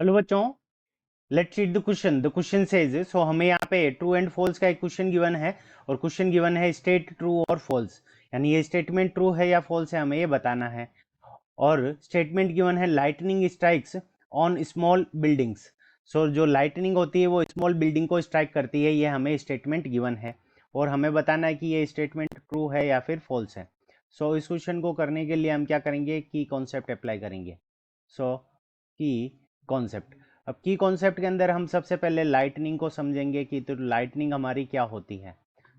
Hello बच्चों, let's read the question. The question says, so हमें यहाँ पे ट्रू एंड फॉल्स का एक क्वेश्चन गिवन है और क्वेश्चन गिवन है स्टेट ट्रू और फॉल्स, यानी ये स्टेटमेंट ट्रू है या फॉल्स है हमें ये बताना है। और स्टेटमेंट गिवन है lightning strikes on small buildings. So जो लाइटनिंग होती है वो स्मॉल बिल्डिंग को स्ट्राइक करती है, ये हमें स्टेटमेंट गिवन है और हमें बताना है कि ये स्टेटमेंट ट्रू है या फिर फॉल्स है। सो इस क्वेश्चन को करने के लिए हम क्या करेंगे, की कॉन्सेप्ट अप्लाई करेंगे। सो की कॉन्सेप्ट, अब की कॉन्सेप्ट के अंदर हम सबसे पहले लाइटनिंग को समझेंगे कि तो लाइटनिंग हमारी क्या होती है।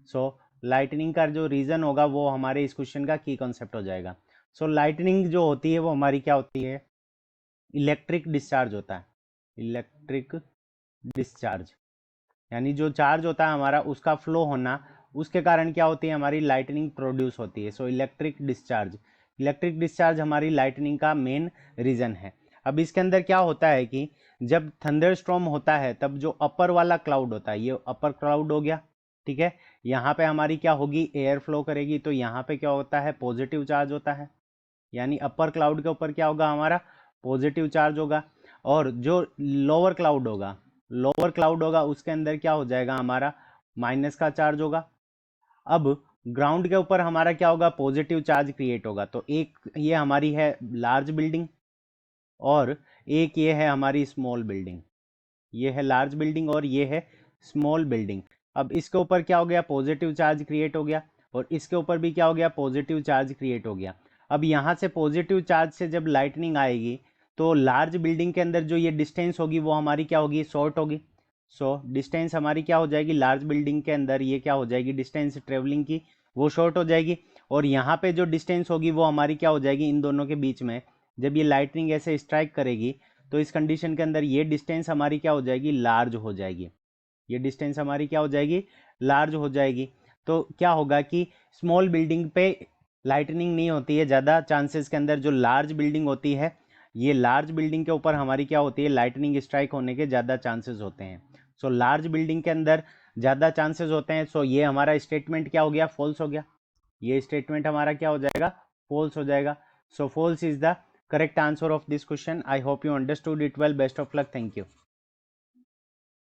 सो लाइटनिंग का जो रीजन होगा वो हमारे इस क्वेश्चन का की कॉन्सेप्ट हो जाएगा। सो लाइटनिंग जो होती है वो हमारी क्या होती है, इलेक्ट्रिक डिस्चार्ज होता है। इलेक्ट्रिक डिस्चार्ज यानी जो चार्ज होता है हमारा उसका फ्लो होना, उसके कारण क्या होती है, हमारी लाइटनिंग प्रोड्यूस होती है। So electric discharge, electric discharge हमारी लाइटनिंग का मेन रीजन है। अब इसके अंदर क्या होता है कि जब थंडर स्टॉर्म होता है तब जो अपर वाला क्लाउड होता है, ये अपर क्लाउड हो गया, ठीक है। यहाँ पे हमारी क्या होगी, एयर फ्लो करेगी, तो यहाँ पे क्या होता है, पॉजिटिव चार्ज होता है, यानी अपर क्लाउड के ऊपर क्या होगा, हमारा पॉजिटिव चार्ज होगा। और जो लोअर क्लाउड होगा उसके अंदर क्या हो जाएगा, हमारा माइनस का चार्ज होगा। अब ग्राउंड के ऊपर हमारा क्या होगा, पॉजिटिव चार्ज क्रिएट होगा। तो एक ये हमारी है लार्ज बिल्डिंग और एक ये है हमारी स्मॉल बिल्डिंग। ये है लार्ज बिल्डिंग और ये है स्मॉल बिल्डिंग। अब इसके ऊपर क्या हो गया, पॉजिटिव चार्ज क्रिएट हो गया और इसके ऊपर भी क्या हो गया, पॉजिटिव चार्ज क्रिएट हो गया। अब यहाँ से पॉजिटिव चार्ज से जब लाइटनिंग आएगी तो लार्ज बिल्डिंग के अंदर जो ये डिस्टेंस होगी वो हमारी क्या होगी, शॉर्ट होगी। सो डिस्टेंस हमारी क्या हो जाएगी, लार्ज बिल्डिंग के अंदर ये क्या हो जाएगी, डिस्टेंस ट्रेवलिंग की वो शॉर्ट हो जाएगी। और यहाँ पे जो डिस्टेंस होगी वो हमारी क्या हो जाएगी, इन दोनों के बीच में जब ये लाइटनिंग ऐसे स्ट्राइक करेगी तो इस कंडीशन के अंदर ये डिस्टेंस हमारी क्या हो जाएगी, लार्ज हो जाएगी। ये डिस्टेंस हमारी क्या हो जाएगी, लार्ज हो जाएगी। तो क्या होगा कि स्मॉल बिल्डिंग पे लाइटनिंग नहीं होती है ज़्यादा चांसेस के अंदर, जो लार्ज बिल्डिंग होती है ये लार्ज बिल्डिंग के ऊपर हमारी क्या होती है, लाइटनिंग स्ट्राइक होने के ज़्यादा चांसेस होते हैं। सो लार्ज बिल्डिंग के अंदर ज़्यादा चांसेस होते हैं। सो ये हमारा स्टेटमेंट क्या हो गया, फॉल्स हो गया। ये स्टेटमेंट हमारा क्या हो जाएगा, फॉल्स हो जाएगा। So false is the correct answer of this question. I hope you understood it well. Best of luck. Thank you.